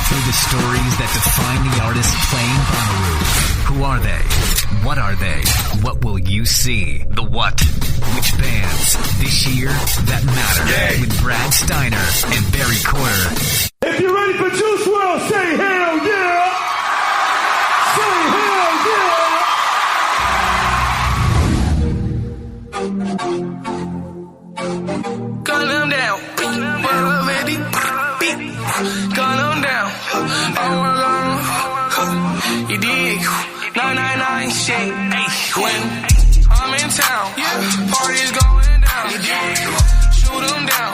through the stories that define the artist playing Bonnaroo. Who are they? What are they? What will you see? The what? Which bands? This year? That matter. Yeah. With Brad Steiner and Barry Corder. If you're ready for Juice WRLD, say hell yeah! Say hell yeah! Gun them down. Gun them down. You dig? 999 shit. When I'm in town, parties going down. You dig? Shoot them down.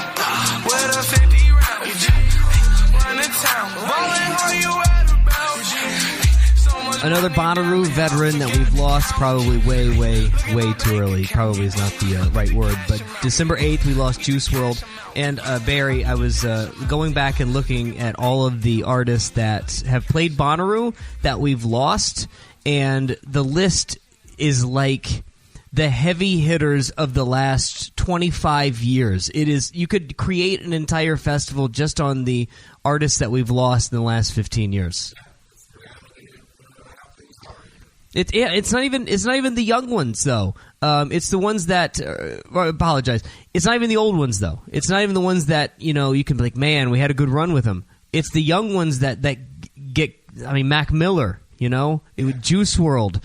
With a 50 round. You dig? Run the town. Rolling, are you at about? Another Bonnaroo veteran that we've lost probably way too early. Probably is not the right word, but December 8th we lost Juice WRLD. And Barry, I was going back and looking at all of the artists that have played Bonnaroo that we've lost, and the list is like the heavy hitters of the last 25 years. It is, you could create an entire festival just on the artists that we've lost in the last 15 years. It's not even the young ones though. It's the ones that I apologize. It's not even the old ones though. It's not even the ones that you can be like, man, we had a good run with them. It's the young ones that get. I mean, Mac Miller. Juice WRLD.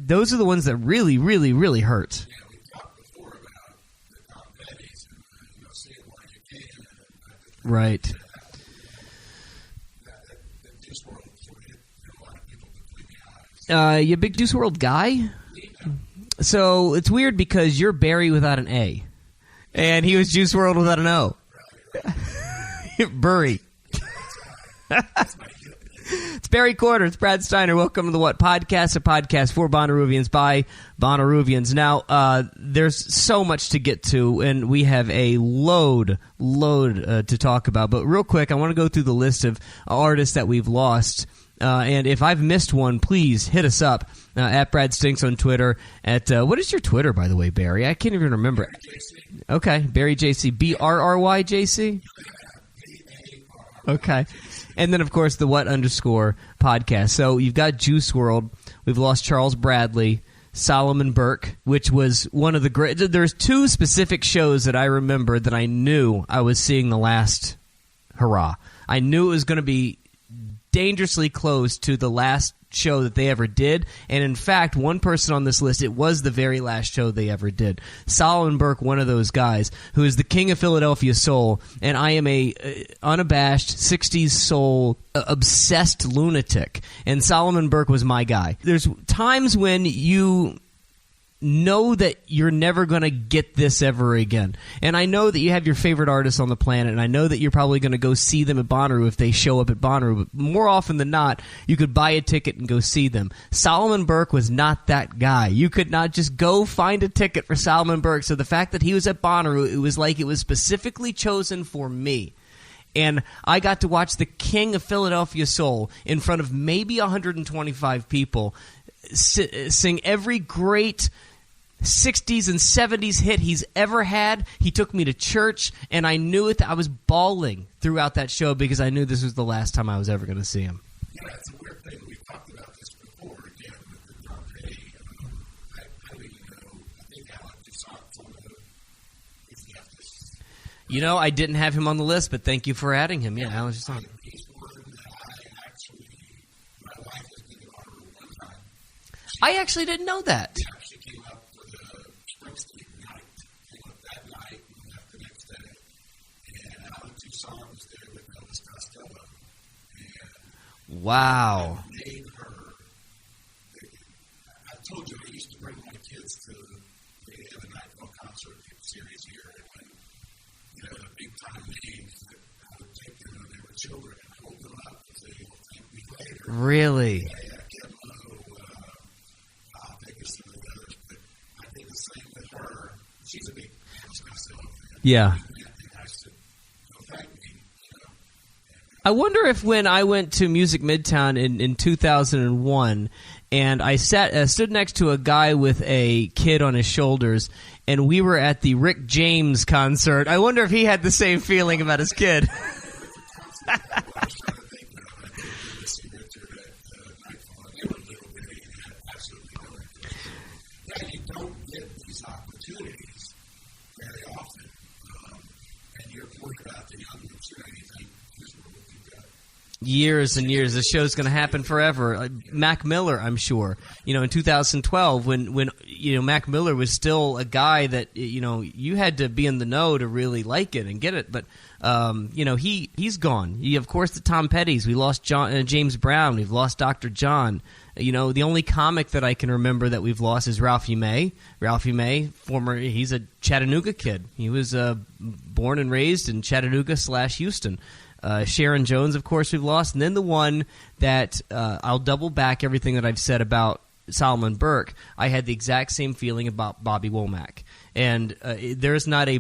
Those are the ones that really hurt. Right. You a big Juice WRLD guy? So it's weird because you're Barry without an A, and he was Juice WRLD without an O. Burry. It's Barry Corder. It's Brad Steiner. Welcome to the What Podcast, a podcast for Bonnaroovians by Bonnaroovians. Now, there's so much to get to, and we have a load to talk about. But real quick, I want to go through the list of artists that we've lost. And if I've missed one, please hit us up at Brad Stinks on Twitter. At what is your Twitter, by the way, Barry? I can't even remember. Okay, Barry JC, BRRYJC. Okay, and then of course the What _ podcast. So you've got Juice WRLD. We've lost Charles Bradley, Solomon Burke, which was one of the great. There's two specific shows that I remember that I knew I was seeing the last hurrah. I knew it was going to be dangerously close to the last show that they ever did, and in fact, one person on this list, it was the very last show they ever did. Solomon Burke, one of those guys, who is the king of Philadelphia soul, and I am a unabashed 60s soul obsessed lunatic, and Solomon Burke was my guy. There's times when you know that you're never going to get this ever again. And I know that you have your favorite artists on the planet, and I know that you're probably going to go see them at Bonnaroo if they show up at Bonnaroo, but more often than not, you could buy a ticket and go see them. Solomon Burke was not that guy. You could not just go find a ticket for Solomon Burke, so the fact that he was at Bonnaroo, it was like it was specifically chosen for me. And I got to watch the king of Philadelphia soul in front of maybe 125 people sing every great 60s and 70s hit he's ever had. He took me to church, and I knew it. I was bawling throughout that show because I knew this was the last time I was ever going to see him. Yeah, it's a weird thing. We've talked about this before, again, with the Dante. I think Alan Toussaint's on the I didn't have him on the list, but thank you for adding him. Yeah, Alan Toussaint. He's one that my wife has been to Bonnaroo one time. I actually didn't know that. Yeah, she came up for the Springsteen night. Came up that night and left the next day. And Alan Toussaint was there with Elvis Costello. And wow. I made her. I told you I used to bring my kids to the other night concert series here. And when the big time names that I would take them when they were children and hold them up and say, "You'll thank me later." Really? She's a big yeah. I wonder if when I went to Music Midtown in 2001 and I stood next to a guy with a kid on his shoulders and we were at the Rick James concert, I wonder if he had the same feeling about his kid. was trying to think of. I think the Missy Richard at Nightfall, and they were little bitty and had absolutely no interest. Yeah, you don't get these opportunities very often. And your point about the young ones, you think, this is what we've got. Years and years. This show's going to happen forever. Mac Miller, I'm sure. In 2012, when Mac Miller was still a guy that you had to be in the know to really like it and get it. But he's gone. Of course, the Tom Pettys. We lost James Brown. We've lost Dr. John. The only comic that I can remember that we've lost is Ralphie May. Ralphie May, he's a Chattanooga kid. He was born and raised in Chattanooga/Houston. Sharon Jones, of course, we've lost. And then the one that I'll double back everything that I've said about Solomon Burke. I had the exact same feeling about Bobby Womack. And there's not a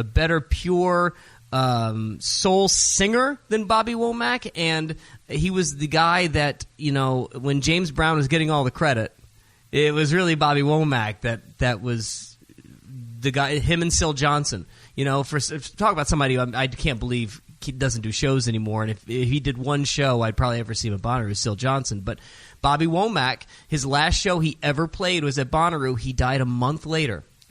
better pure soul singer than Bobby Womack. And he was the guy that, when James Brown was getting all the credit, it was really Bobby Womack that was the guy, him and Syl Johnson. Talk about somebody who I can't believe he doesn't do shows anymore, and if he did one show, I'd probably ever see him at Bonnaroo, Syl Johnson. But Bobby Womack, his last show he ever played was at Bonnaroo. He died a month later. Yeah.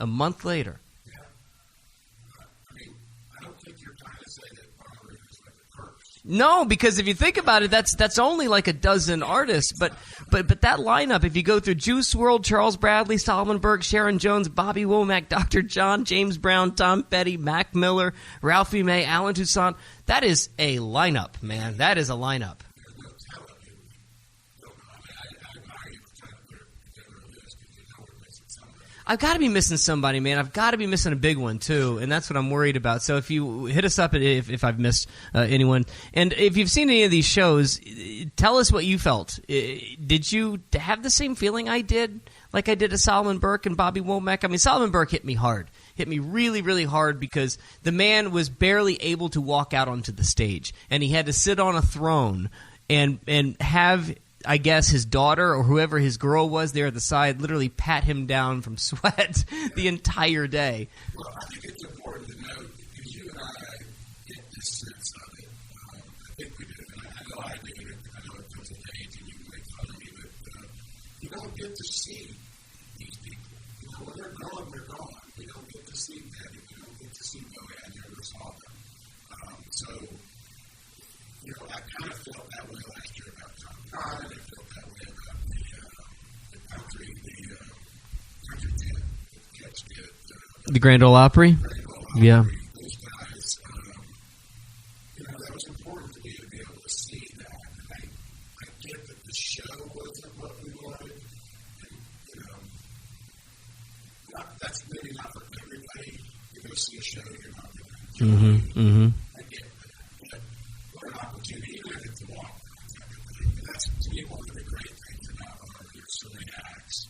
I mean, I don't think you're trying to say that Bonnaroo is like a curse. No, because if you think about it, that's only like a dozen artists. But that lineup, if you go through Juice WRLD, Charles Bradley, Solomon Burke, Sharon Jones, Bobby Womack, Dr. John, James Brown, Tom Petty, Mac Miller, Ralphie May, Alan Toussaint, that is a lineup, man. That is a lineup. I've got to be missing somebody, man. I've got to be missing a big one, too, and that's what I'm worried about. So if you hit us up if I've missed anyone. And if you've seen any of these shows, tell us what you felt. Did you have the same feeling I did, like I did to Solomon Burke and Bobby Womack? I mean, Solomon Burke hit me hard. Hit me really, really hard because the man was barely able to walk out onto the stage, and he had to sit on a throne and have, I guess, his daughter or whoever his girl was there at the side literally pat him down from sweat the entire day. Well, I think it's important to note, because you and I get this sense of it. I think we do, and I know I do, and I know it comes with age, and you can make fun of me, but you don't get to see these people. When they're gone, they're gone. We don't get to see Betty. We don't get to see Bohan. You never saw them. So, I kind of felt that way last year about Tom Todd. I felt that way about the country band, the Catch did. The Grand Ole Opry? Yeah. Those guys, that was important to me to be able to see that. And I get that the show wasn't what we wanted. And, that's maybe not for everybody. You go see a show, you're not going to enjoy it. I get that. But what an opportunity, even if it's a walk. And that's, to me, one of the great things about art. There's so many acts.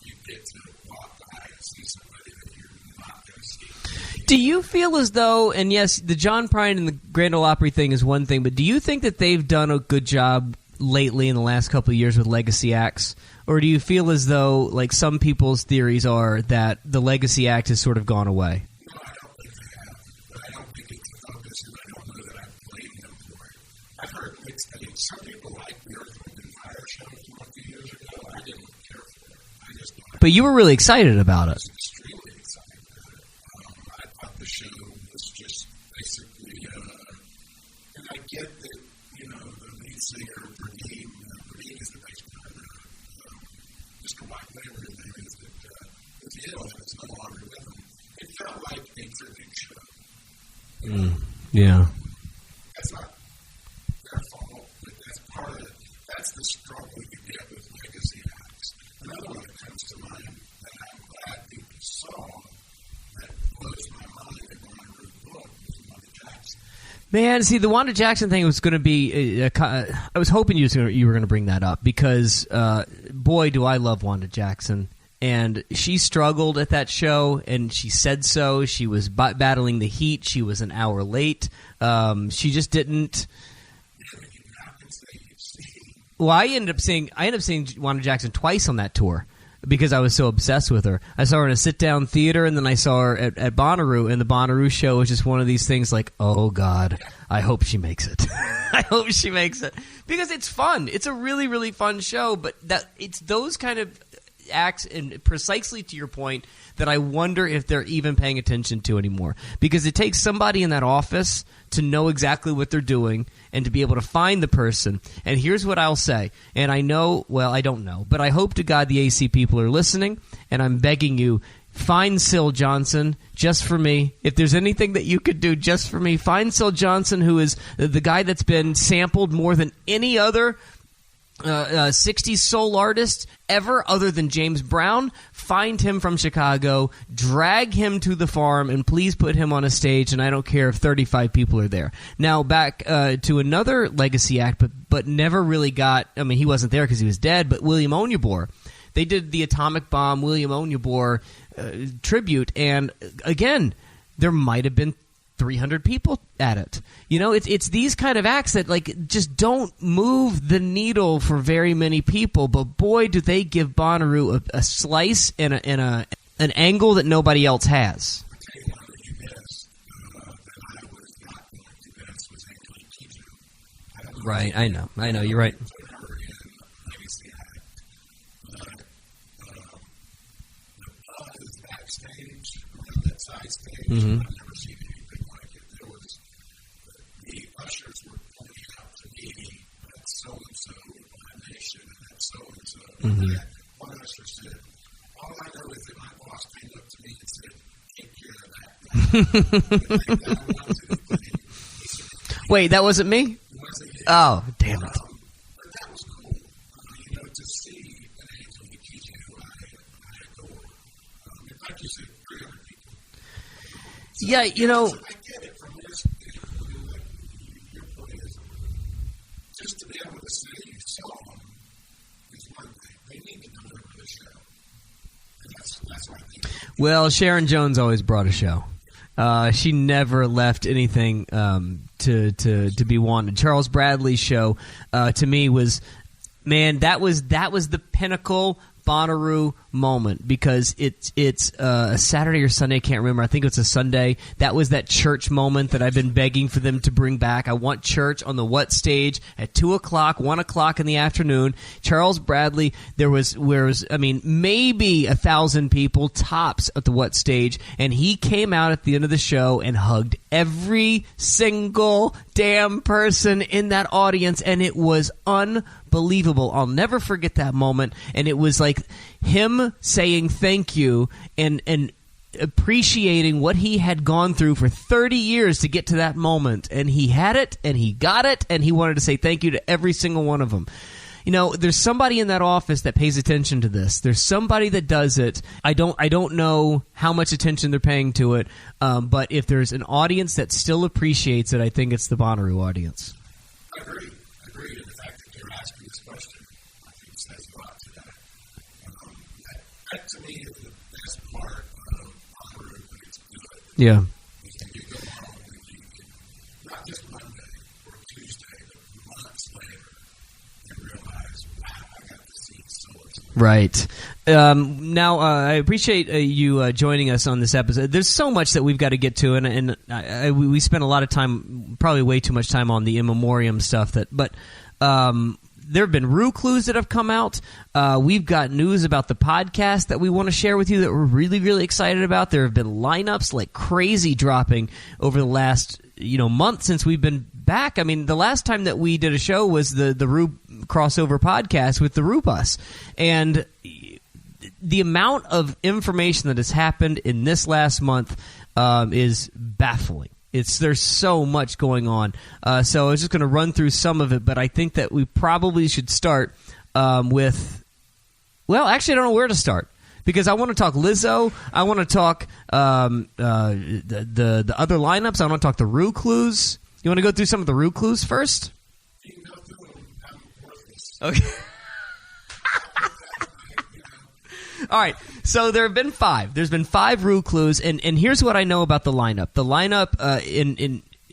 You get to walk by and see somebody that you're not going to see. Do you feel as though, and yes, the John Prine and the Grand Ole Opry thing is one thing, but do you think that they've done a good job lately in the last couple of years with legacy acts? Or do you feel as though, like some people's theories are, that the legacy act has sort of gone away? No, I don't think they have. But I don't think it's a focus, and I don't know that I blame them for it. I've heard mixed. I mean, some people like the Earth, Wind & Fire show from a few years ago. I didn't care for it. I just thought. But you were really excited about it. I was extremely excited about it. I thought the show was just basically, and I get that, the lead singer, Bernine is the bass player, Mr. White, whatever his name is, that was ill and is no longer with him. It felt like a tribute show. Yeah. That's not their fault, but that's part of it. That's the struggle you get with legacy acts. Another one that comes to mind that I'm glad people saw that blows my mind that when I wrote the book was Wanda Jackson. Man, see, the Wanda Jackson thing was going to be I was hoping you were going to bring that up because, boy, do I love Wanda Jackson. And she struggled at that show, and she said so. She was battling the heat. She was an hour late. She just didn't. Well, I ended up seeing Wanda Jackson twice on that tour. because I was so obsessed with her. I saw her in a sit-down theater, and then I saw her at Bonnaroo, and the Bonnaroo show was just one of these things like, oh, God, I hope she makes it. I hope she makes it. Because it's fun. It's a really, really fun show, but it's those kind of acts, and precisely to your point, that I wonder if they're even paying attention to anymore. Because it takes somebody in that office to know exactly what they're doing and to be able to find the person. And here's what I'll say. And I know, well, I don't know, but I hope to God the AC people are listening, and I'm begging you, find Syl Johnson just for me. If there's anything that you could do just for me, find Syl Johnson, who is the guy that's been sampled more than any other 60s soul artist ever other than James Brown. Find him from Chicago, drag him to the farm, and please put him on a stage, and I don't care if 35 people are there. Now, back to another legacy act, but never really got, I mean, he wasn't there because he was dead, but William Onyeabor. They did the Atomic Bomb William Onyeabor tribute, and again, there might have been 300 people at it. You know, it's these kind of acts that like just don't move the needle for very many people, but boy, do they give Bonnaroo a slice and an angle that nobody else has. Right, I know, you're right. Mm-hmm. Mm-hmm. One usher said, all I know is that my boss came up to me and said, take care of that. Wait, that wasn't me? Oh, damn it. But that was cool. To see an angel like TJ, who I adore. Like you said, 300 people. So, yeah, I get it from this. Your point is, just to be able to say you saw them. Well, Sharon Jones always brought a show. She never left anything to be wanted. Charles Bradley's show to me was, man, that was the pinnacle Bonnaroo moment, because it's a Saturday or Sunday, I can't remember. I think it's a Sunday. That was that church moment that I've been begging for them to bring back. I want church on the What stage at 2 o'clock, 1 o'clock in the afternoon. Charles Bradley, there was maybe 1,000 people tops at the What stage, and he came out at the end of the show and hugged every single damn person in that audience, and it was unbelievable. I'll never forget that moment, and it was like him saying thank you and appreciating what he had gone through for 30 years to get to that moment, and he had it, and he got it, and he wanted to say thank you to every single one of them. You know, there's somebody in that office that pays attention to this. There's somebody that does it. I don't know how much attention they're paying to it, but if there's an audience that still appreciates it, I think it's the Bonnaroo audience. I agree. And the fact that you're asking this question, I think says a lot to that. That to me is the best part of Bonnaroo when it's good. Yeah. Because you go home and you can, not just Monday or Tuesday, but months later, you realize, wow, I got to see so much. Right. Now, I appreciate you joining us on this episode. There's so much that we've got to get to, and we spent a lot of time, probably way too much time on the in memoriam stuff. But there have been Rue clues that have come out. We've got news about the podcast that we want to share with you that we're really, really excited about. There have been lineups like crazy dropping over the last month since we've been back. I mean, the last time that we did a show was the Rue crossover podcast with the Rue Bus, and the amount of information that has happened in this last month is baffling. There's so much going on. So I was just going to run through some of it, but I think that we probably should start with... Well, actually, I don't know where to start, because I want to talk Lizzo. I want to talk the other lineups. I want to talk the Rue clues. You want to go through some of the Rue clues first? Okay. All right, so there have been 5. There's been 5 Rue clues, and here's what I know about the lineup. The lineup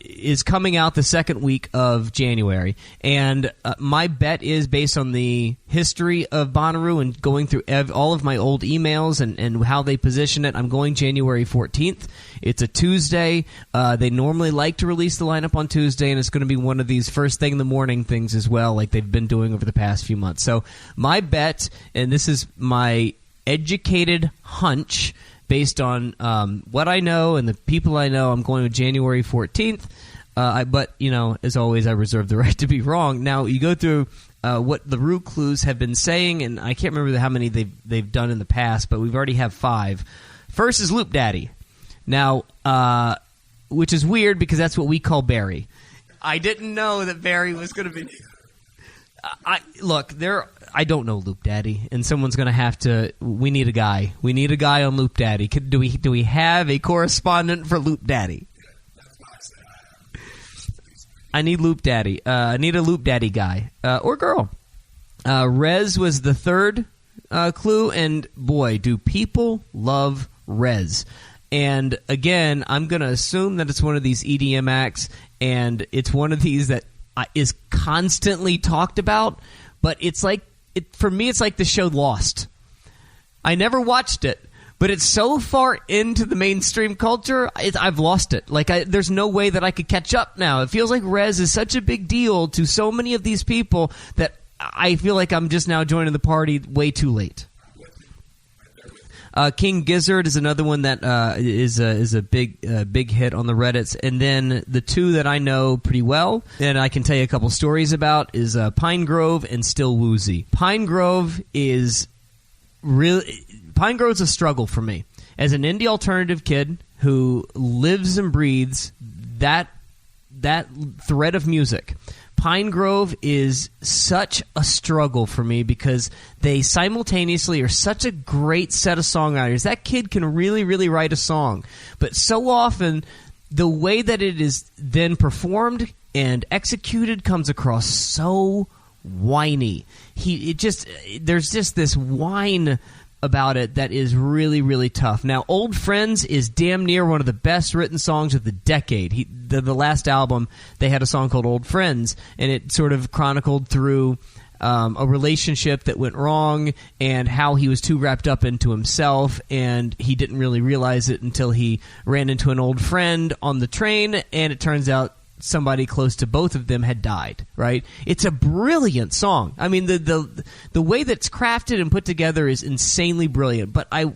is coming out the second week of January, and my bet is based on the history of Bonnaroo and going through all of my old emails and how they position it. I'm going January 14th. It's a Tuesday. They normally like to release the lineup on Tuesday, and it's going to be one of these first thing in the morning things as well, like they've been doing over the past few months. So my bet, and this is my educated hunch, based on what I know and the people I know, I'm going with January 14th. But, as always, I reserve the right to be wrong. Now, you go through what the root clues have been saying, and I can't remember how many they've done in the past, but we've already have 5. First is Loop Daddy. Now, which is weird because that's what we call Barry. I didn't know that Barry was going to be... I don't know Loop Daddy, and someone's going to have to. We need a guy. We need a guy on Loop Daddy. Do we have a correspondent for Loop Daddy? I need Loop Daddy. I need a Loop Daddy guy or girl. Rez was the third clue, and boy, do people love Rez. And again, I'm going to assume that it's one of these EDM acts, and it's one of these that is constantly talked about, but it's like, for me, it's like the show Lost. I never watched it, but it's so far into the mainstream culture, I've lost it. There's no way that I could catch up now. It feels like Rez is such a big deal to so many of these people that I feel like I'm just now joining the party way too late. King Gizzard is another one that is a big hit on the Reddits. And then the two that I know pretty well, and I can tell you a couple stories about, is Pine Grove and Still Woozy. Pine Grove is a struggle for me. As an indie alternative kid who lives and breathes that thread of music, Pine Grove is such a struggle for me because they simultaneously are such a great set of songwriters. That kid can really, really write a song. But so often, the way that it is then performed and executed comes across so whiny. There's just this whine about it that is really, really tough. Now, Old Friends is damn near one of the best written songs of the decade. The last album, they had a song called Old Friends, and it sort of chronicled through a relationship that went wrong and how he was too wrapped up into himself, and he didn't really realize it until he ran into an old friend on the train, and it turns out somebody close to both of them had died, right? It's a brilliant song. I mean, the way that it's crafted and put together is insanely brilliant. But I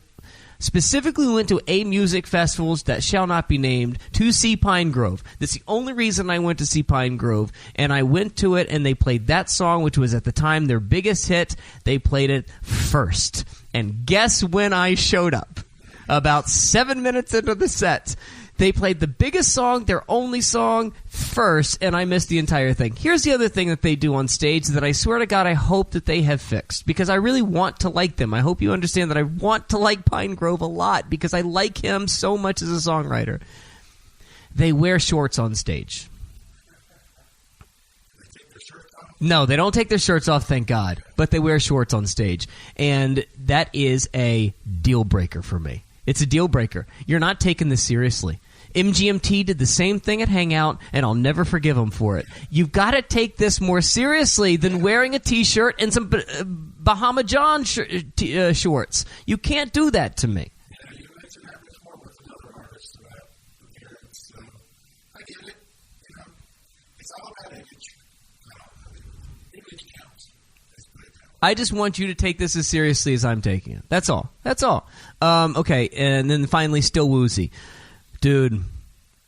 specifically went to a music festival that shall not be named to see Pine Grove. That's the only reason I went to see Pine Grove. And I went to it, and they played that song, which was at the time their biggest hit. They played it first. And guess when I showed up? About 7 minutes into the set. They played the biggest song, their only song, first, and I missed the entire thing. Here's the other thing that they do on stage that I swear to God I hope that they have fixed, because I really want to like them. I hope you understand that I want to like Pine Grove a lot, because I like him so much as a songwriter. They wear shorts on stage. No, they don't take their shirts off, thank God, but they wear shorts on stage, and that is a deal breaker for me. It's a deal breaker. You're not taking this seriously. MGMT did the same thing at Hangout, and I'll never forgive them for it. You've got to take this more seriously than wearing a T-shirt and some Bahama John shorts. You can't do that to me. Yeah, you mentioned that before with another artist about appearance. I get it. It's all about image. Image counts. I just want you to take this as seriously as I'm taking it. That's all. That's all. Okay, and then finally, Still Woozy. Dude,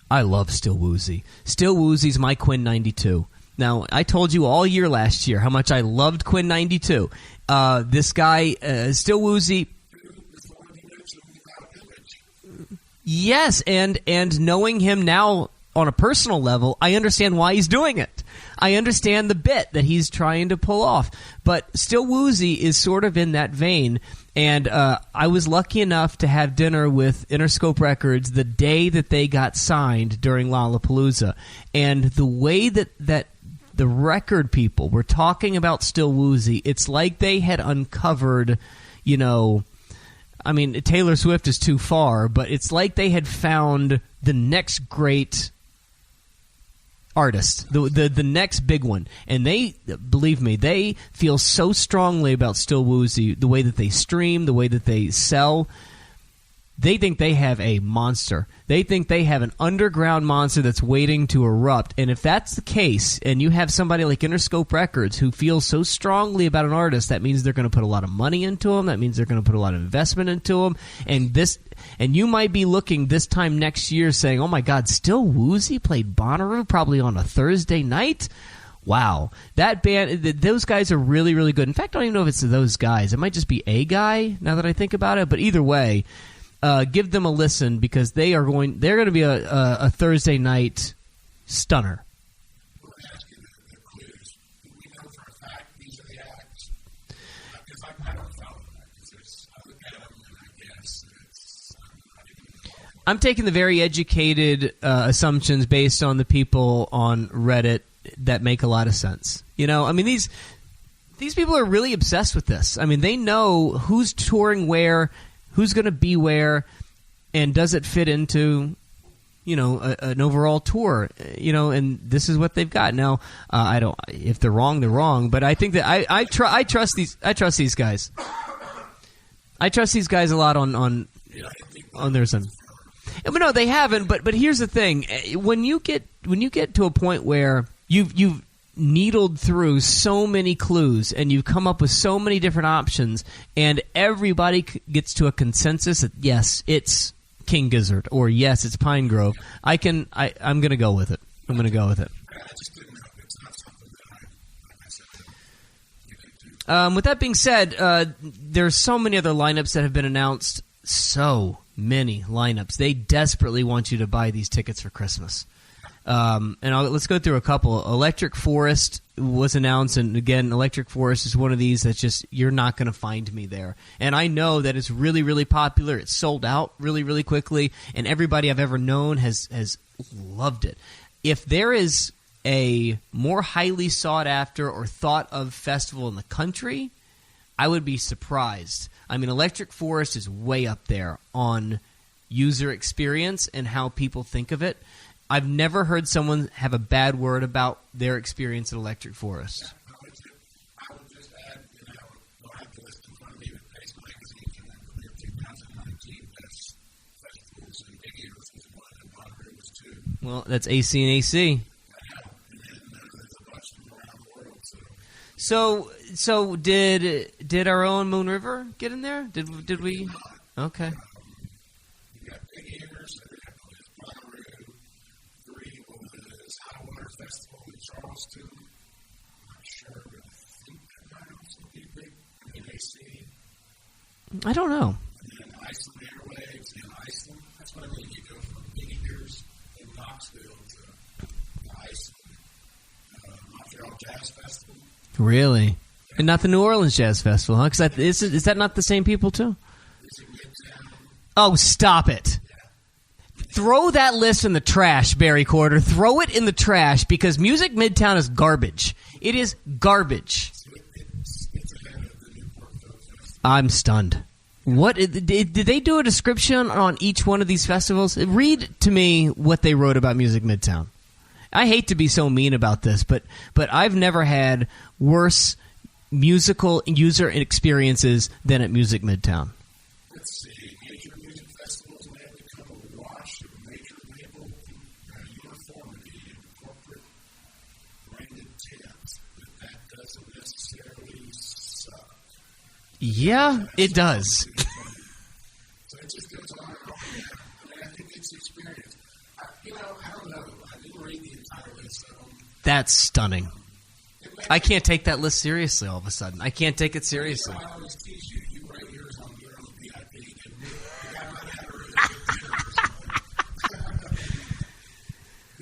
I love Still Woozy. Still Woozy's my Quinn 92. Now, I told you all year last year how much I loved Quinn 92. This guy, Still Woozy... Yes, and knowing him now on a personal level, I understand why he's doing it. I understand the bit that he's trying to pull off. But Still Woozy is sort of in that vein. And I was lucky enough to have dinner with Interscope Records the day that they got signed during Lollapalooza. And the way that the record people were talking about Still Woozy, it's like they had uncovered, I mean, Taylor Swift is too far, but it's like they had found the next great artist, the next big one. And they, believe me, they feel so strongly about Still Woozy, the way that they stream, the way that they sell. They think they have a monster. They think they have an underground monster that's waiting to erupt. And if that's the case, and you have somebody like Interscope Records who feels so strongly about an artist, that means they're going to put a lot of money into them. That means they're going to put a lot of investment into them. And you might be looking this time next year saying, oh my God, Still Woozy played Bonnaroo probably on a Thursday night? Wow. That band, those guys are really, really good. In fact, I don't even know if it's those guys. It might just be a guy now that I think about it. But either way, give them a listen because they're going to be a Thursday night stunner. We're asking the clues. We know for a fact these are the acts. Because I don't follow that. Because I look at them and I guess it's not even involved. I'm taking the very educated assumptions based on the people on Reddit that make a lot of sense. You know, I mean, these people are really obsessed with this. I mean, they know who's touring where, who's going to be where, and does it fit into, you know, an overall tour, you know, and this is what they've got. Now, I don't, if they're wrong, they're wrong, but I think that I trust these guys. I trust these guys a lot on their side. But no, they haven't, but here's the thing. When you get to a point where you've needled through so many clues and you've come up with so many different options and everybody gets to a consensus that yes, it's King Gizzard or yes, it's Pine Grove, I'm going to go with it. I'm going to go with it. With that being said, there's so many other lineups that have been announced. So many lineups. They desperately want you to buy these tickets for Christmas. Let's go through a couple. Electric Forest was announced, and again, Electric Forest is one of these that's just, you're not going to find me there. And I know that it's really, really popular. It's sold out really, really quickly, and everybody I've ever known has loved it. If there is a more highly sought after or thought of festival in the country, I would be surprised. I mean, Electric Forest is way up there on user experience and how people think of it. I've never heard someone have a bad word about their experience at Electric Forest. I would just add, we'll have to list in front of me with Pace Magazine and then the 2019 best festivals, and Big Ears was one, and Bonnaroo was two. Well, that's AC and AC. Yeah, and then there's a bunch from around the world. So did our own Moon River get in there? Did we? Okay. You got Big Ears, Bonnaroo. 3 was High Water Festival in Charleston. I'm not sure, but I think that might also be big. I mean, AC. I don't know. And then Iceland Airwaves in Iceland. That's what I mean. You go from Big Ears in Knoxville to Iceland. Montreal Jazz Festival. Really? And not the New Orleans Jazz Festival, huh? Because is that not the same people, too? Oh, stop it. Throw that list in the trash, Barry Corder. Throw it in the trash because Music Midtown is garbage. It is garbage. I'm stunned. What did they do a description on each one of these festivals? Read to me what they wrote about Music Midtown. I hate to be so mean about this, but I've never had worse musical user experiences than at Music Midtown. Let's see, major music festivals may have become a wash of major label uniformity and corporate branded tabs, but that doesn't necessarily suck. Yeah, it does. So it just goes on and on. I mean, I think it's the experience. I don't know. I didn't read the entire list of them. That's stunning. I can't take that list seriously all of a sudden. I can't take it seriously. I always tease you. You write yours on your own VIP. And the guy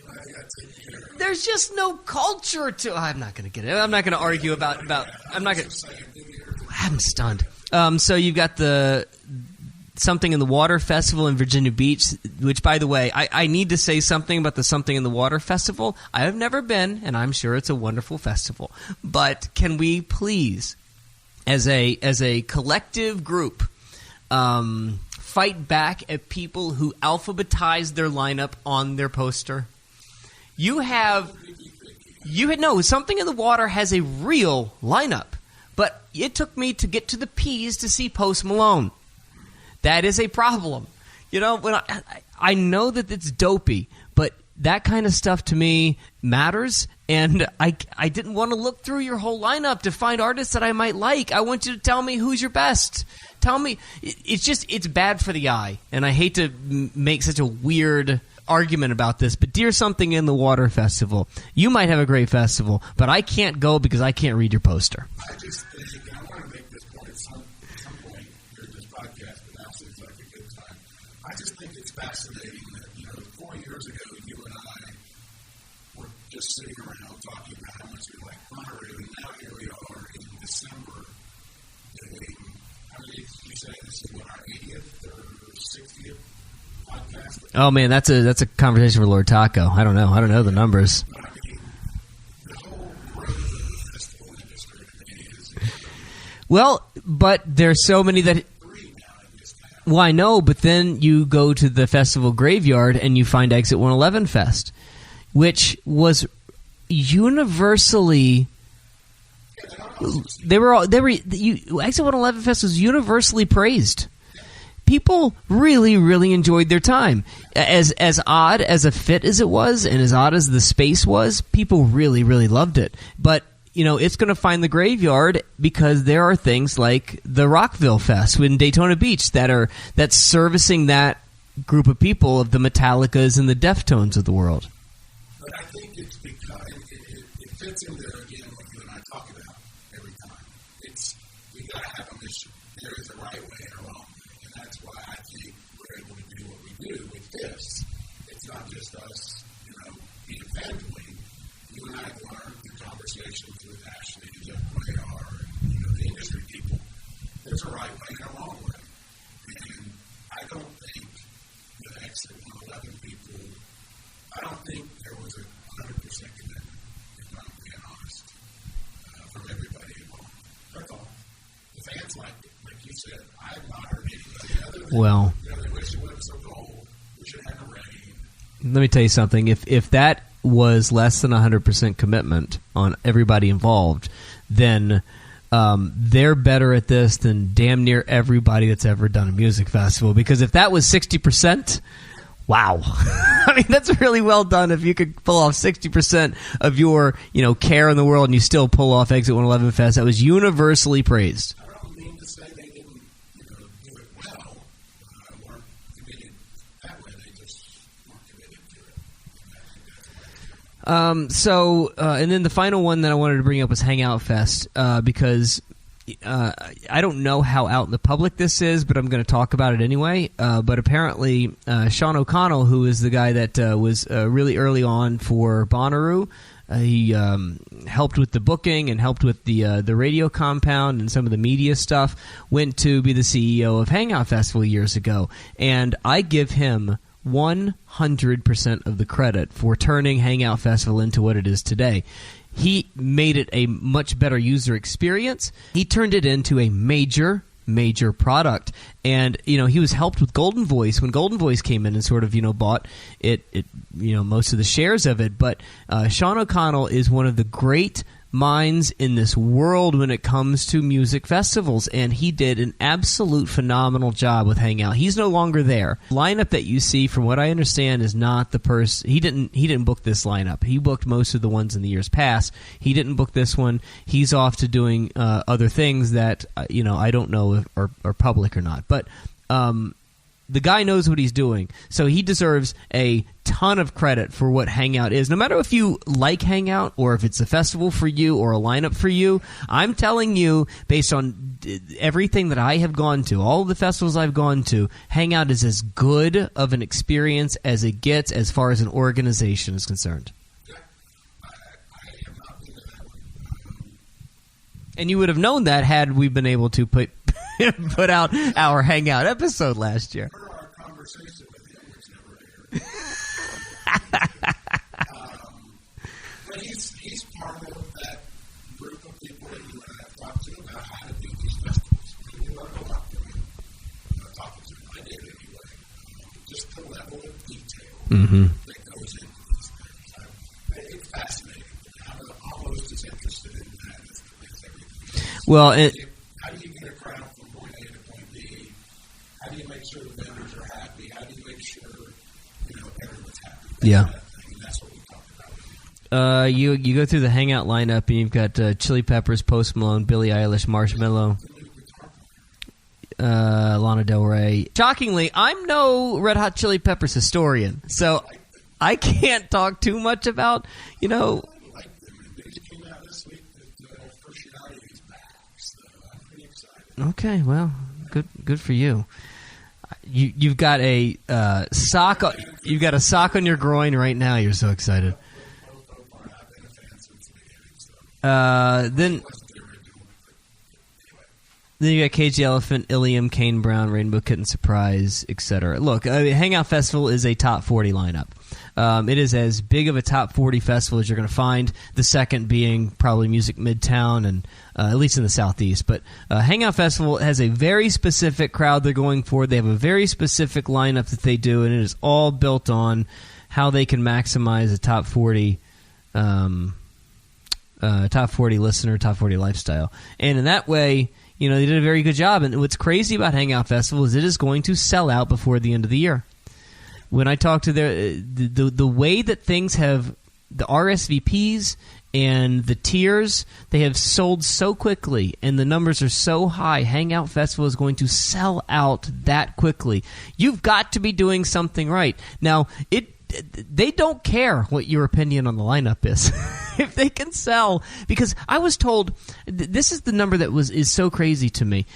might have a There's just no culture to. I'm not going to get it. I'm not going to argue about. I'm not going. I'm stunned. So you've got the Something in the Water Festival in Virginia Beach, which, by the way, I need to say something about the Something in the Water Festival. I have never been, and I'm sure it's a wonderful festival. But can we please, as a collective group, fight back at people who alphabetize their lineup on their poster? You have Something in the Water has a real lineup, but it took me to get to the P's to see Post Malone. That is a problem. When I know that it's dopey, but that kind of stuff to me matters, and I didn't want to look through your whole lineup to find artists that I might like. I want you to tell me who's your best. Tell me. It's bad for the eye, and I hate to make such a weird argument about this, but Dear Something in the Water Festival, you might have a great festival, but I can't go because I can't read your poster. I just think, I want to make this point at some point during this podcast, but now seems like a good time. I just think it's fascinating that, 4 years ago, you and I were just sitting around talking about how much we like Bonnaroo, and now here we are in December doing, you say this is our 80th or 60th podcast? Oh man, that's a conversation for Lord Taco. I don't know the numbers. But I mean, the whole growth of the festival industry is well, but there's so many that. Well, I know, but then you go to the festival graveyard and you find Exit 111 Fest, which was universally. Exit 111 Fest was universally praised. People really, really enjoyed their time. As odd as a fit as it was, and as odd as the space was, people really, really loved it. But it's going to find the graveyard because there are things like the Rockville Fest in Daytona Beach that's servicing that group of people, of the Metallicas and the Deftones of the world. But I think it's because it fits in there again what you and I talk about every time. We got to have a mission. There is a right way and a wrong way, and that's why I think we're able to do what we do with this. It's not just us, independently. You and I have learned through conversations with Ashley and Jeff Quayar and the industry people. There's a right way and a wrong way, and I don't think the Exit 111 people. I don't think there was a 100% commitment, if I'm being honest, from everybody involved. That's all. The fans liked it, like you said. I have not heard anybody other than they wish it wasn't so cold. We should have a rain. Let me tell you something. If that was less than 100% commitment on everybody involved, then they're better at this than damn near everybody that's ever done a music festival. Because if that was 60%, wow. I mean, that's really well done if you could pull off 60% of your care in the world and you still pull off Exit 111 Fest. That was universally praised. I don't mean to say they didn't do it well. Weren't committed that way. They just weren't committed to it. And then the final one that I wanted to bring up was Hangout Fest, because I don't know how out in the public this is, but I'm going to talk about it anyway. But apparently, Sean O'Connell, who is the guy that was really early on for Bonnaroo, he helped with the booking and helped with the radio compound and some of the media stuff, went to be the CEO of Hangout Festival years ago. And I give him 100% of the credit for turning Hangout Festival into what it is today. He made it a much better user experience. He turned it into a major product. And, he was helped with Golden Voice when Golden Voice came in and sort of, bought it most of the shares of it. But Sean O'Connell is one of the great minds in this world when it comes to music festivals, and he did an absolute phenomenal job with Hangout. He's no longer there. Lineup that you see, from what I understand, is not the person. He didn't book this lineup. He booked most of the ones in the years past. He didn't book this one. He's off to doing other things that I don't know if are public or not. But the guy knows what he's doing, so he deserves a ton of credit for what Hangout is. No matter if you like Hangout or if it's a festival for you or a lineup for you, I'm telling you, based on everything that I have gone to, all of the festivals I've gone to, Hangout is as good of an experience as it gets as far as an organization is concerned. I have not been to that one. And you would have known that had we been able to put out our Hangout episode last year. Our conversation with him was never aired. But he's part of that group of people that you and I have talked to about how to do these festivals. We learned a lot from him. Talking to him, I did anyway. Just the level of detail that goes into these things. It's fascinating. How do Well, how do you get a crowd from point A to point B? How do you make sure the vendors are happy? How do you make sure everyone's happy? Yeah. Kind of thing. And that's what we talked about. You go through the Hangout lineup, and you've got Chili Peppers, Post Malone, Billie Eilish, Marshmello, Lana Del Rey. Shockingly, I'm no Red Hot Chili Peppers historian, so I can't talk too much about, Okay, well, good for you. You've got a sock. You've got a sock on your groin right now. You're so excited. Then you got Cage the Elephant, Ilium, Kane Brown, Rainbow Kitten Surprise, etc. Look, Hangout Festival is a top 40 lineup. It is as big of a top 40 festival as you're going to find, the second being probably Music Midtown, and at least in the Southeast. But Hangout Festival has a very specific crowd they're going for. They have a very specific lineup that they do, and it is all built on how they can maximize a top 40 listener, top 40 lifestyle. And in that way, they did a very good job. And what's crazy about Hangout Festival is it is going to sell out before the end of the year. When I talk to the way that things have, the RSVPs and the tiers, they have sold so quickly, and the numbers are so high. Hangout Festival is going to sell out that quickly. You've got to be doing something right. Now, they don't care what your opinion on the lineup is. If they can sell, because I was told, this is the number that is so crazy to me.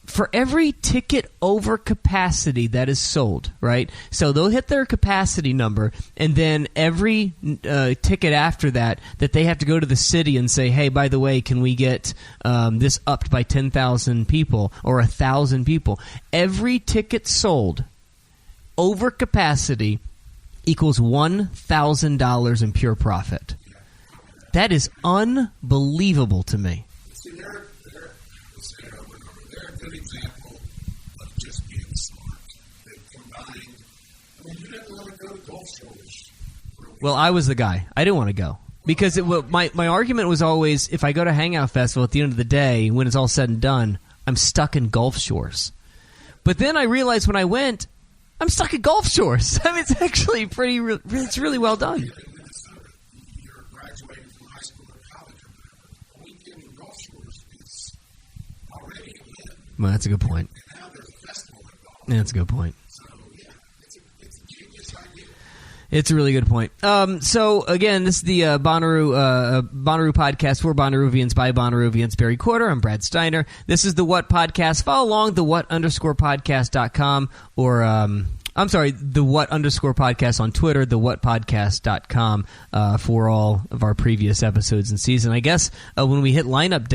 For every ticket over capacity that is sold, right? So they'll hit their capacity number, and then every ticket after that they have to go to the city and say, hey, by the way, can we get this upped by 10,000 people or 1,000 people? Every ticket sold over capacity equals $1,000 in pure profit. That is unbelievable to me. They're a good example of just being smart. They've combined. You didn't want to go to golf shows. Well, I was the guy. I didn't want to go. Because my argument was always, if I go to Hangout Festival at the end of the day, when it's all said and done, I'm stuck in Gulf Shores. But then I realized when I went, I'm stuck at Gulf Shores. I mean, it's actually it's really well done. You're graduating from high school or college or whatever. A weekend in Gulf Shores is already a win. Well, that's a good point. And now there's a festival involved. Yeah, that's a good point. So, yeah, it's a genius idea. It's a really good point. So, again, this is the Bonnaroo podcast for Bonnaruvians by Bonnaruvians. Barry Quarter. I'm Brad Steiner. This is the What Podcast. Follow along, the what_podcast.com or, the what_podcast on Twitter, the whatpodcast.com for all of our previous episodes and season. I guess when we hit lineup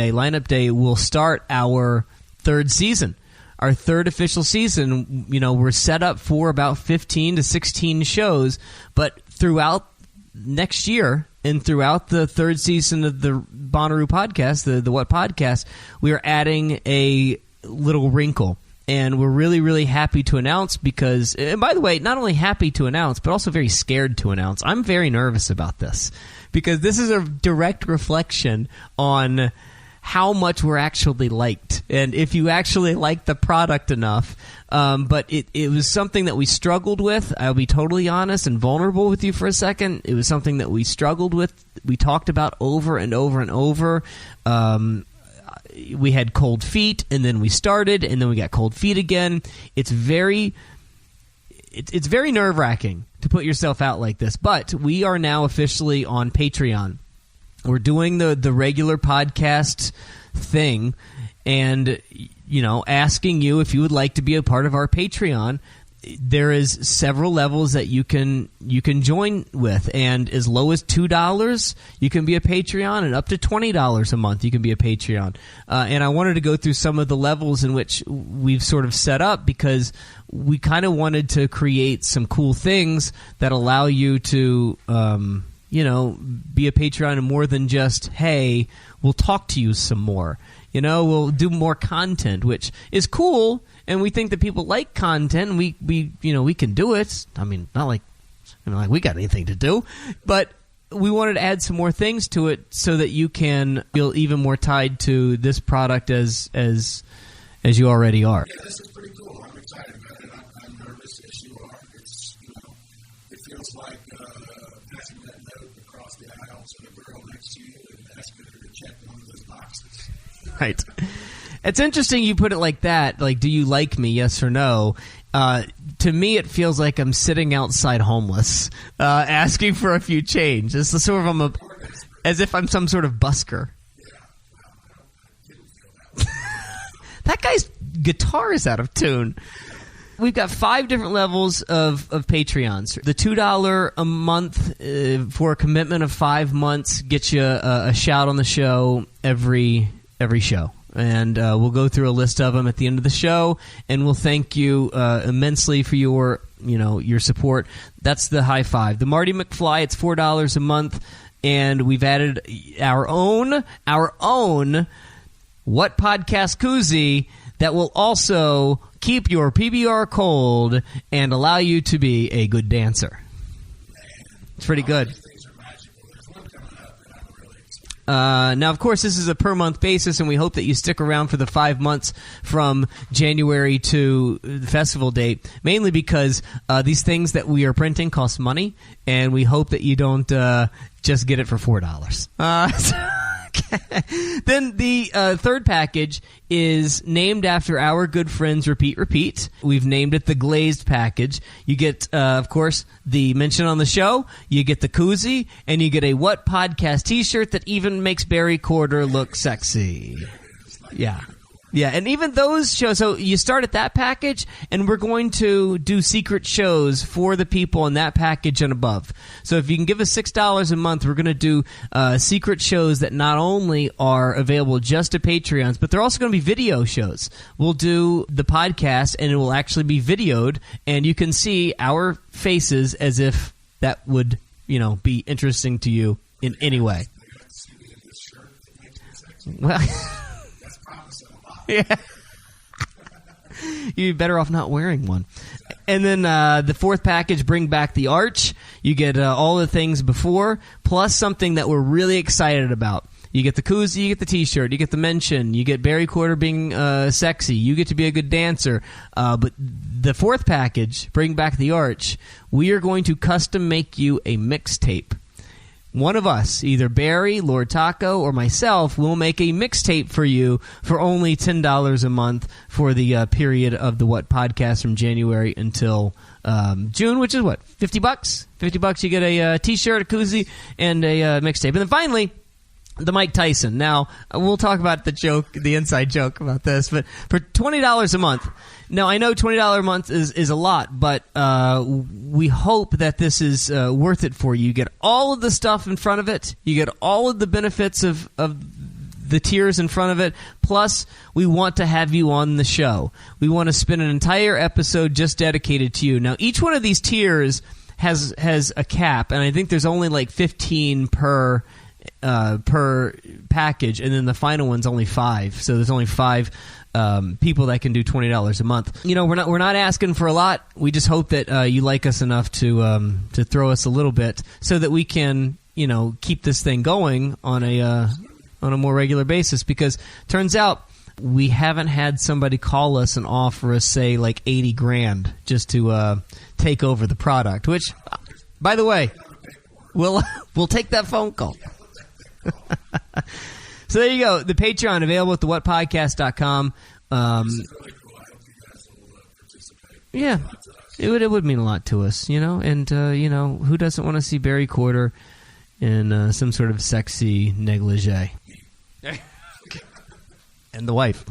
day will start our third season. Our third official season, we're set up for about 15 to 16 shows, but throughout next year and throughout the third season of the Bonnaroo podcast, the What Podcast, we are adding a little wrinkle. And we're really, really happy to announce because, and by the way, not only happy to announce, but also very scared to announce. I'm very nervous about this because this is a direct reflection on how much we're actually liked and if you actually like the product enough. But it was something that we struggled with. I'll be totally honest and vulnerable with you for a second. It was something that we struggled with. We talked about over and over and over. We had cold feet, and then we started, and then we got cold feet again. It's very nerve-wracking to put yourself out like this. But we are now officially on Patreon. We're doing the regular podcast thing and, asking you if you would like to be a part of our Patreon. There is several levels that you can join with, and as low as $2 you can be a Patreon, and up to $20 a month you can be a Patreon. And I wanted to go through some of the levels in which we've sort of set up because we kind of wanted to create some cool things that allow you to be a Patreon and more than just, hey, we'll talk to you some more. We'll do more content, which is cool, and we think that people like content, and we can do it. I mean, not like we got anything to do, but we wanted to add some more things to it so that you can feel even more tied to this product as you already are. Yeah, this is pretty cool. I'm excited about it. I'm nervous as you are. It's, it feels like passing that note across the aisle to the girl next to you and asking her to check one of those boxes. Right. It's interesting you put it like that. Like, do you like me? Yes or no? To me, it feels like I'm sitting outside homeless, asking for a few change. It's the sort of as if I'm some sort of busker. That guy's guitar is out of tune. We've got 5 different levels of Patreons. The $2 a month for a commitment of 5 months gets you a shout on the show every show. And we'll go through a list of them at the end of the show, and we'll thank you immensely for your support. That's the high 5. The Marty McFly, it's $4 a month, and we've added our own What Podcast Koozie that will also keep your PBR cold and allow you to be a good dancer. It's pretty good. Now, of course, this is a per-month basis, and we hope that you stick around for the 5 months from January to the festival date, mainly because these things that we are printing cost money, and we hope that you don't just get it for $4. Then the third package is named after our good friends Repeat. We've named it the Glazed Package. You get, of course, the mention on the show, you get the koozie, and you get a What Podcast t-shirt that even makes Barry Corder look sexy. Yeah. Yeah, and even those shows, so you start at that package, and we're going to do secret shows for the people in that package and above. So if you can give us $6 a month, we're going to do secret shows that not only are available just to Patreons, but they're also going to be video shows. We'll do the podcast, and it will actually be videoed, and you can see our faces as if that would, be interesting to you in any way. Well... Yeah. You're better off not wearing one. And then the fourth package, Bring Back the Arch. You get all the things before, plus something that we're really excited about. You get the koozie, you get the t-shirt, you get the mention, you get Barry Corder being sexy, you get to be a good dancer. But the fourth package, Bring Back the Arch, we are going to custom make you a mixtape. One of us, either Barry, Lord Taco, or myself, will make a mixtape for you for only $10 a month for the period of the What Podcast from January until June, which is what, $50? $50 you get a t-shirt, a koozie, and a mixtape. And then finally, the Mike Tyson. Now, we'll talk about the inside joke about this, but for $20 a month. Now, I know $20 a month is a lot, but we hope that this is worth it for you. You get all of the stuff in front of it. You get all of the benefits of the tiers in front of it. Plus, we want to have you on the show. We want to spend an entire episode just dedicated to you. Now, each one of these tiers has a cap, and I think there's only like 15 per package, and then the final one's only 5. So there's only 5 people that can do $20 a month. We're not asking for a lot. We just hope that you like us enough to throw us a little bit so that we can keep this thing going on a more regular basis. Because turns out we haven't had somebody call us and offer us, say, like $80,000 just to take over the product. Which, by the way, we'll take that phone call. So there you go. The Patreon available at thewhatpodcast.com. Yeah, it would mean a lot to us, and who doesn't want to see Barry Corder in some sort of sexy negligee? And the wife.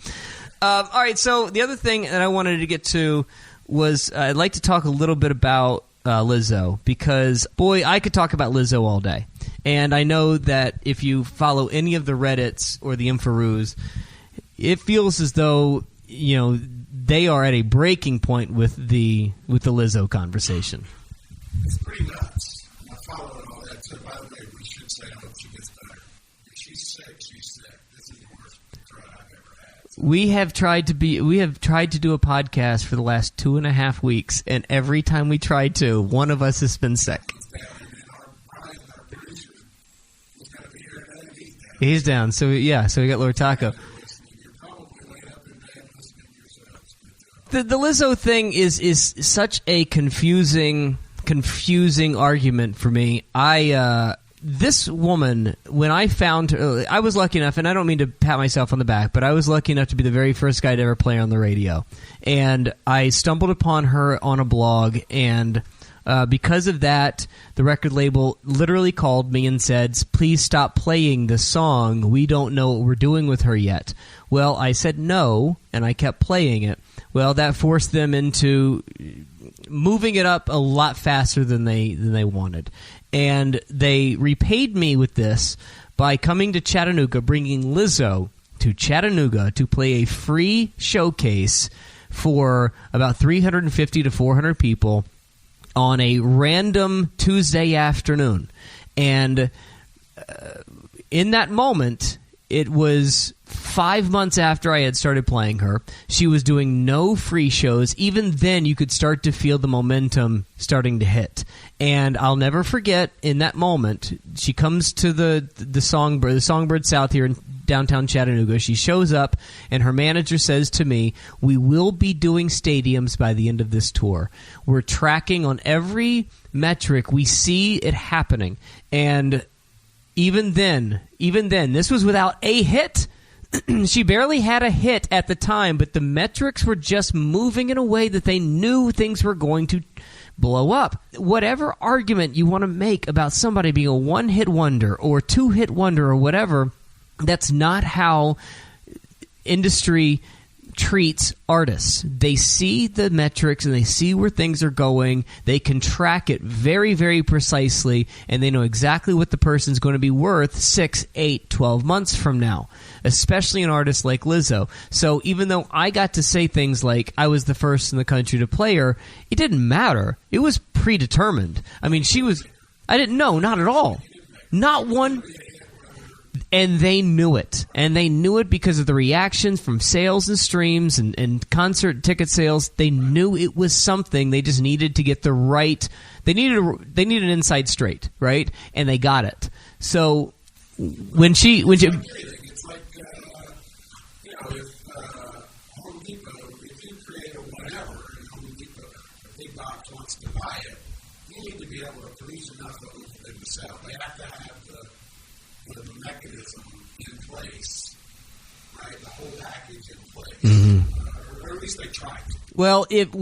All right, so the other thing that I wanted to get to was I'd like to talk a little bit about Lizzo, because, boy, I could talk about Lizzo all day. And I know that if you follow any of the Reddits or the Inforoos, it feels as though, they are at a breaking point with the Lizzo conversation. It's pretty nuts. I follow all that, too. By the way, we should say I hope she gets better. If she's sick, she's sick. This is the worst drug I've ever had. We have tried to do a podcast for the last 2.5 weeks, and every time we tried to, one of us has been sick. Our producer He's down. So we got Lord Taco. The Lizzo thing is such a confusing argument for me. This woman, when I found her, I was lucky enough, and I don't mean to pat myself on the back, but I was lucky enough to be the very first guy to ever play on the radio. And I stumbled upon her on a blog, and because of that, the record label literally called me and said, please stop playing this song. We don't know what we're doing with her yet. Well, I said no, and I kept playing it. Well, that forced them into moving it up a lot faster than they wanted. And they repaid me with this by coming to Chattanooga, bringing Lizzo to Chattanooga to play a free showcase for about 350 to 400 people on a random Tuesday afternoon. And in that moment, it was 5 months after I had started playing her. She was doing no free shows. Even then, you could start to feel the momentum starting to hit. And I'll never forget, in that moment, she comes to the Songbird South here in downtown Chattanooga. She shows up, and her manager says to me, we will be doing stadiums by the end of this tour. We're tracking on every metric. We see it happening. And even then, this was without a hit. She barely had a hit at the time, but the metrics were just moving in a way that they knew things were going to blow up. Whatever argument you want to make about somebody being a one-hit wonder or two-hit wonder or whatever, that's not how industry treats artists. They see the metrics and they see where things are going. They can track it very, very precisely, and they know exactly what the person's going to be worth 6, 8, 12 months from now, especially an artist like Lizzo. So even though I got to say things like I was the first in the country to play her, it didn't matter. It was predetermined. I mean, I didn't know, not at all. Not one. And they knew it. And they knew it because of the reactions from sales and streams and concert ticket sales. They knew it was something. They just needed to get the right... They needed an inside straight, right? And they got it. So when she It's like, if Home Depot, if you create a whatever, and Home Depot, a big box wants to buy it, you need to be able to produce enough of them for them to sell. They have to have the mechanism in place, right? The whole package in place, or at least they try to. Well, if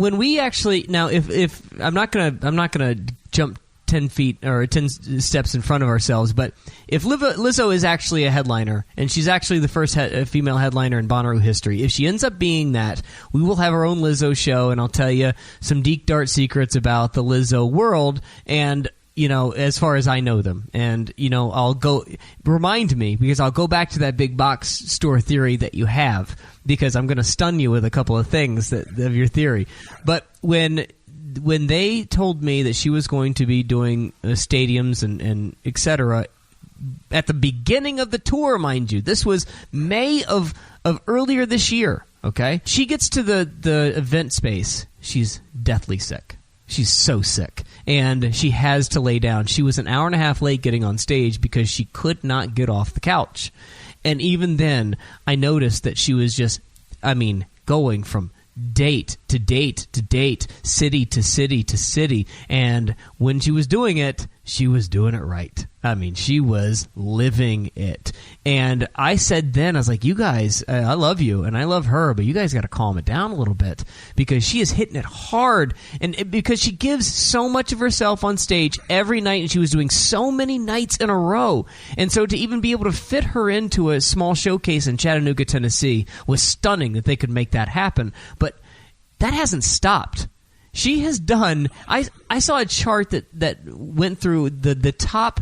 I'm not gonna jump 10 feet or 10 steps in front of ourselves, but if Lizzo is actually a headliner, and she's actually the first female headliner in Bonnaroo history, if she ends up being that, we will have our own Lizzo show, and I'll tell you some deep dark secrets about the Lizzo world, and as far as I know them. And, I'll go... Remind me, because I'll go back to that big box store theory that you have, because I'm going to stun you with a couple of things of your theory. But when they told me that she was going to be doing stadiums and et cetera, at the beginning of the tour, mind you, this was May of earlier this year, okay? She gets to the event space. She's deathly sick. She's so sick, and she has to lay down. She was an hour and a half late getting on stage because she could not get off the couch. And even then, I noticed that she was just, going from date to date to date, city to city to city. And when she was doing it, she was doing it right. She was living it. And I said then, I was like, you guys, I love you and I love her, but you guys got to calm it down a little bit, because she is hitting it hard. And because she gives so much of herself on stage every night, and she was doing so many nights in a row. And so to even be able to fit her into a small showcase in Chattanooga, Tennessee was stunning that they could make that happen. But that hasn't stopped. She has done... I saw a chart that went through the top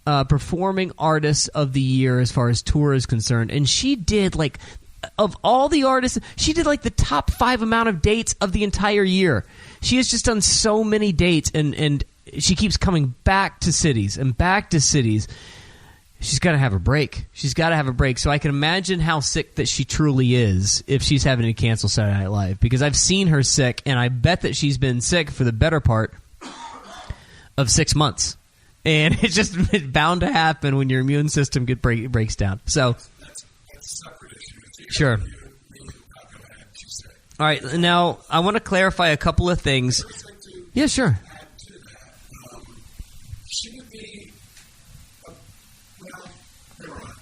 performing artists of the year as far as tour is concerned, and she did, of all the artists, she did the top 5 amount of dates of the entire year. She has just done so many dates, and she keeps coming back to cities and back to cities. She's got to have a break. She's got to have a break. So I can imagine how sick that she truly is if she's having to cancel Saturday Night Live, because I've seen her sick, and I bet that she's been sick for the better part of 6 months. And it's just bound to happen when your immune system breaks down. So, that's a separate issue. Sure. All right, now I want to clarify a couple of things. Yeah, sure. Add to that, she would be, never mind.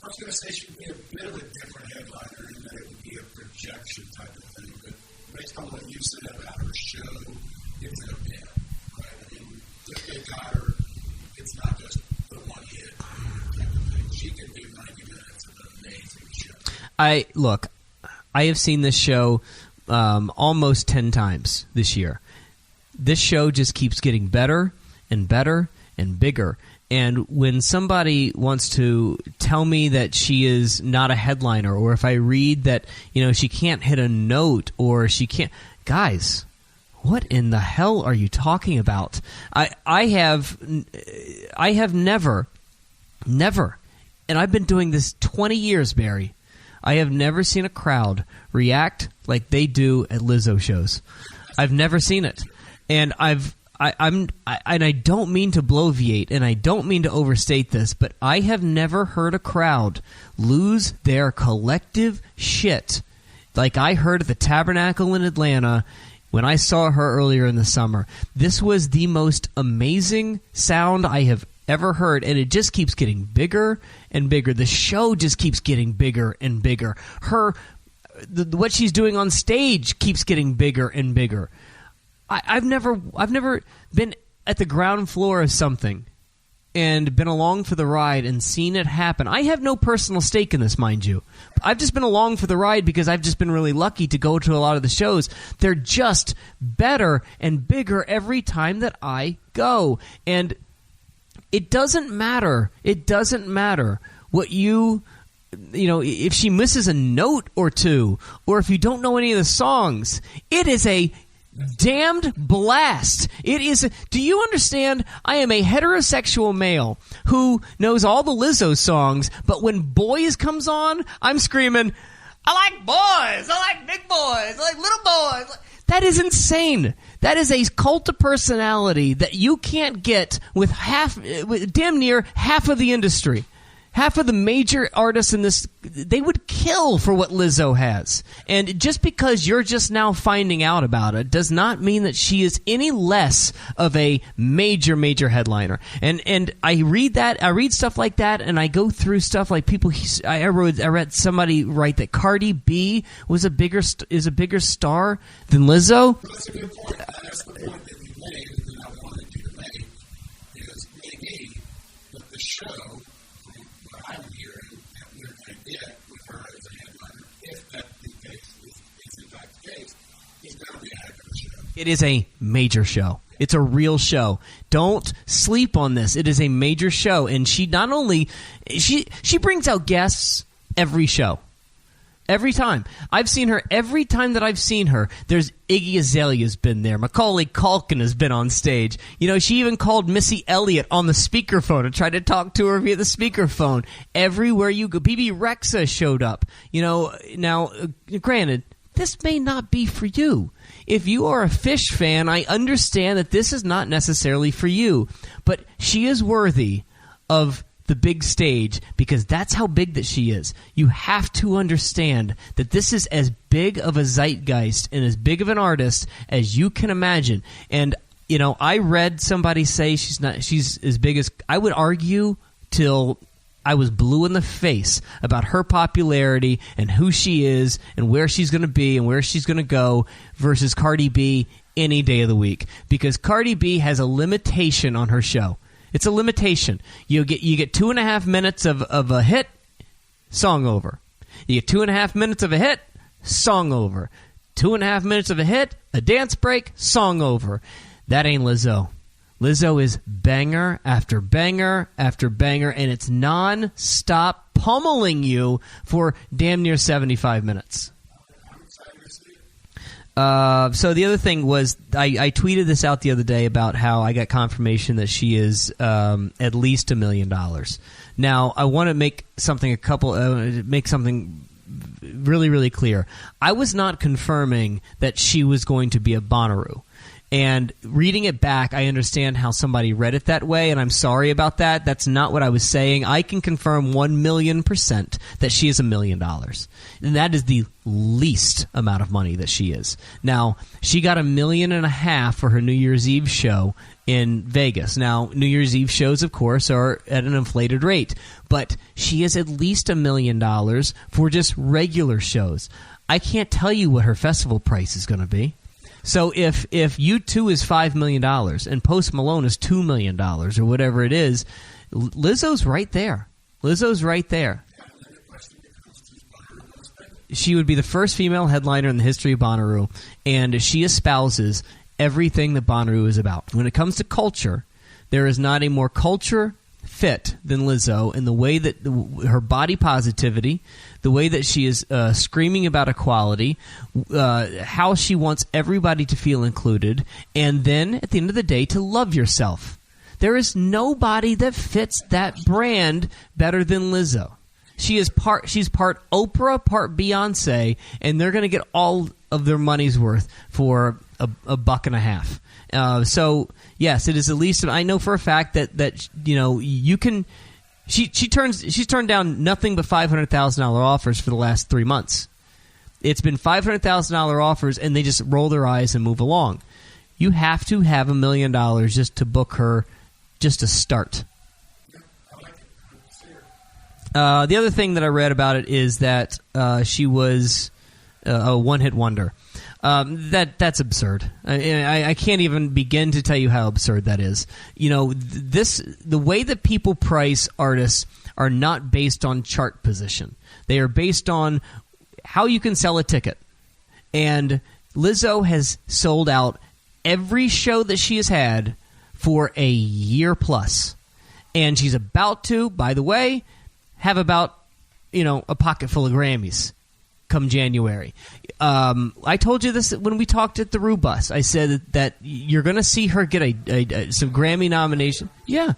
I was going to say she would be a bit of a different headliner in that it would be a projection type of thing, but based on what you said about her show, it's a bit, right? I mean, if they got her, it's not just the one hit type of thing. She can do 90 minutes of an amazing show. I have seen this show almost 10 times this year. This show just keeps getting better and better and bigger. And when somebody wants to tell me that she is not a headliner, or if I read that, she can't hit a note, or she can't... Guys, what in the hell are you talking about? I have never, and I've been doing this 20 years, Barry, I have never seen a crowd react like they do at Lizzo shows. I've never seen it. And I don't mean to bloviate, and I don't mean to overstate this, but I have never heard a crowd lose their collective shit like I heard at the Tabernacle in Atlanta when I saw her earlier in the summer. This was the most amazing sound I have ever heard, and it just keeps getting bigger and bigger. The show just keeps getting bigger and bigger. What she's doing on stage keeps getting bigger and bigger. I've never been at the ground floor of something and been along for the ride and seen it happen. I have no personal stake in this, mind you. I've just been along for the ride because I've just been really lucky to go to a lot of the shows. They're just better and bigger every time that I go. And it doesn't matter. It doesn't matter what if she misses a note or two, or if you don't know any of the songs. It is a damned blast. It is. Do you understand? I am a heterosexual male who knows all the Lizzo songs, but when Boys comes on, I'm screaming, I like boys, I like big boys, I like little boys. That is insane. That is a cult of personality that you can't get with damn near half of the industry. Half of the major artists in this, they would kill for what Lizzo has. And just because you're just now finding out about it does not mean that she is any less of a major, major headliner. And I read stuff like that, and I go through stuff like I read somebody write that Cardi B is a bigger star than Lizzo. That's a good point. That's the point that you made, that I wanted you to make, is maybe that the show, I'm hearing that we're going to get with her as a headliner, if that's the case, is in fact the case, is going to be a heck of a show. It is a major show. It's a real show. Don't sleep on this. It is a major show, and she not only she brings out guests every show. Every time. I've seen her, every time that I've seen her, there's Iggy Azalea's been there. Macaulay Culkin has been on stage. She even called Missy Elliott on the speakerphone and tried to talk to her via the speakerphone. Everywhere you go. BB Rexa showed up. Now, granted, this may not be for you. If you are a Fish fan, I understand that this is not necessarily for you. But she is worthy of the big stage, because that's how big that she is. You have to understand that this is as big of a zeitgeist and as big of an artist as you can imagine. And I read somebody say she's as big as, I would argue till I was blue in the face about her popularity and who she is and where she's going to be and where she's going to go versus Cardi B any day of the week, because Cardi B has a limitation on her show. It's a limitation. You get 2.5 minutes of a hit, song over. You get 2.5 minutes of a hit, song over. 2.5 minutes of a hit, a dance break, song over. That ain't Lizzo. Lizzo is banger after banger after banger, and it's non-stop pummeling you for damn near 75 minutes. So the other thing was, I tweeted this out the other day about how I got confirmation that she is at least $1 million. Now, I want to make something really, really clear. I was not confirming that she was going to be a Bonnaroo. And reading it back, I understand how somebody read it that way, and I'm sorry about that. That's not what I was saying. I can confirm 1,000,000% that she is $1 million. And that is the least amount of money that she is. Now, she got $1.5 million for her New Year's Eve show in Vegas. Now, New Year's Eve shows, of course, are at an inflated rate, but she is at least $1 million for just regular shows. I can't tell you what her festival price is going to be. So if U2 is $5 million and Post Malone is $2 million or whatever it is, Lizzo's right there. Lizzo's right there. She would be the first female headliner in the history of Bonnaroo, and she espouses everything that Bonnaroo is about. When it comes to culture, there is not a more culture fit than Lizzo in the way that her body positivity, the way that she is screaming about equality, how she wants everybody to feel included, and then at the end of the day to love yourself. There is nobody that fits that brand better than Lizzo. She's part Oprah, part Beyonce, and they're going to get all of their money's worth for $1.50. So yes, it is at least. I know for a fact that you know you can. She's turned down nothing but $500,000 offers for the last 3 months. It's been $500,000 offers, and they just roll their eyes and move along. You have to have $1 million just to book her, just to start. The other thing that I read about it is that she was a one-hit wonder. That's absurd. I can't even begin to tell you how absurd that is. You know, the way that people price artists are not based on chart position. They are based on how you can sell a ticket. And Lizzo has sold out every show that she has had for a year plus. And she's about to, by the way, have about, a pocket full of Grammys come January. I told you this when we talked at the Rue Bus. I said that you're going to see her get some Grammy nomination. Yeah,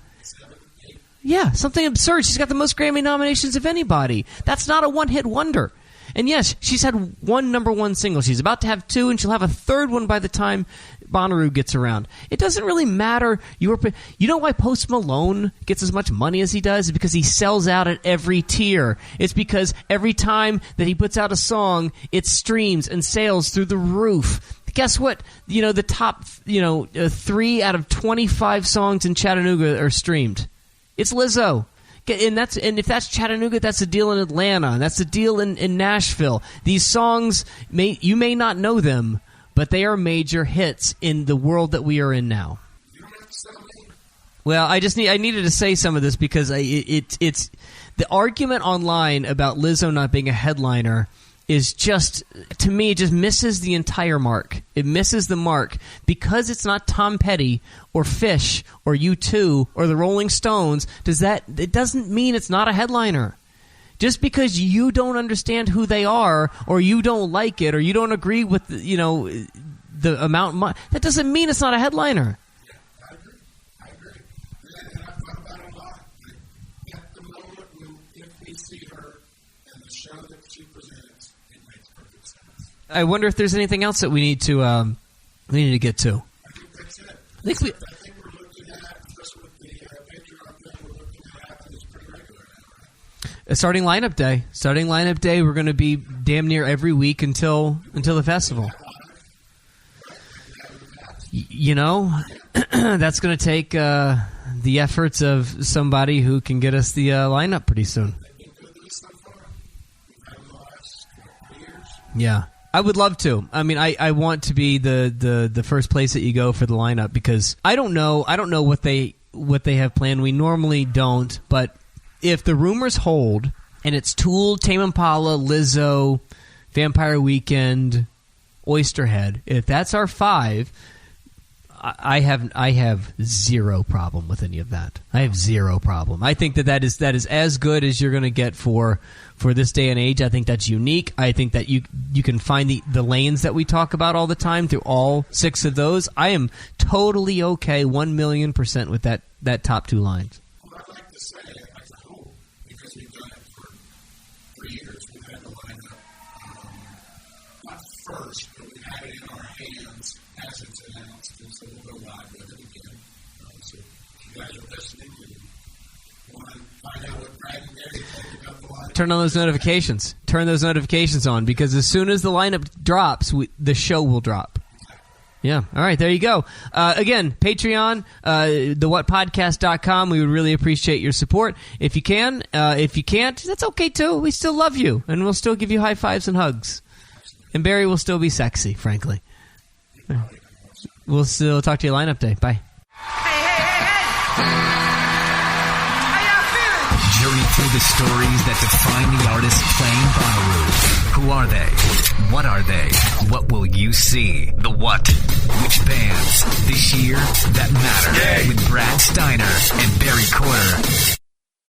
something absurd. She's got the most Grammy nominations of anybody. That's not a one-hit wonder. And yes, she's had one number one single. She's about to have two, and she'll have a third one by the time Bonnaroo gets around. It doesn't really matter. You know why Post Malone gets as much money as he does? It's because he sells out at every tier. It's because every time that he puts out a song, it streams and sales through the roof. Guess what? The top 3 out of 25 songs in Chattanooga are streamed. It's Lizzo. And if that's Chattanooga, that's a deal in Atlanta, and that's a deal in Nashville. These songs, you may not know them, but they are major hits in the world that we are in now. Well, I needed to say some of this because it's the argument online about Lizzo not being a headliner is just, to me, it just misses the entire mark. It misses the mark because it's not Tom Petty or Fish or U2 or the Rolling Stones. It doesn't mean it's not a headliner. Just because you don't understand who they are, or you don't like it, or you don't agree with the amount of money, that doesn't mean it's not a headliner. I agree. And I've thought about it a lot. At the moment, if we see her and the show that she presents, it makes perfect sense. I wonder if there's anything else that we need to get to. I think that's it. I think we're looking at, just with the Patreon thing, we're looking at it's pretty regular now, right? Starting lineup day, we're going to be damn near every week until the festival. That's going to take the efforts of somebody who can get us the lineup pretty soon. Yeah, I would love to. I mean, I want to be the first place that you go for the lineup because I don't know what they have planned. We normally don't, but if the rumors hold and it's Tool, Tame Impala, Lizzo, Vampire Weekend, Oysterhead, if that's our 5, I have zero problem with any of that. I have zero problem. I think that is as good as you're going to get for this day and age. I think that's unique. I think that you can find the lanes that we talk about all the time through all 6 of those. I am totally okay 1,000,000% with that top 2 lines. Well, I'd like to say it as a whole because we've done it for years. We've had the lineup not first, but we've had it in our hands as it's announced. And guys are listening and want to find out what Brad and Mary think about the lineup, turn on those notifications. Turn those notifications on, because as soon as the lineup drops, the show will drop. Yeah. All right. There you go. Again, Patreon, thewhatpodcast.com. We would really appreciate your support. If you can, if you can't, that's okay too. We still love you, and we'll still give you high fives and hugs. And Barry will still be sexy, frankly. We'll still talk to you lineup day. Bye. Journey through the stories that define the artist playing Bonnaroo. Who are they? What are they? What will you see? The what? Which bands this year that matter? With Brad Steiner and Barry Corder.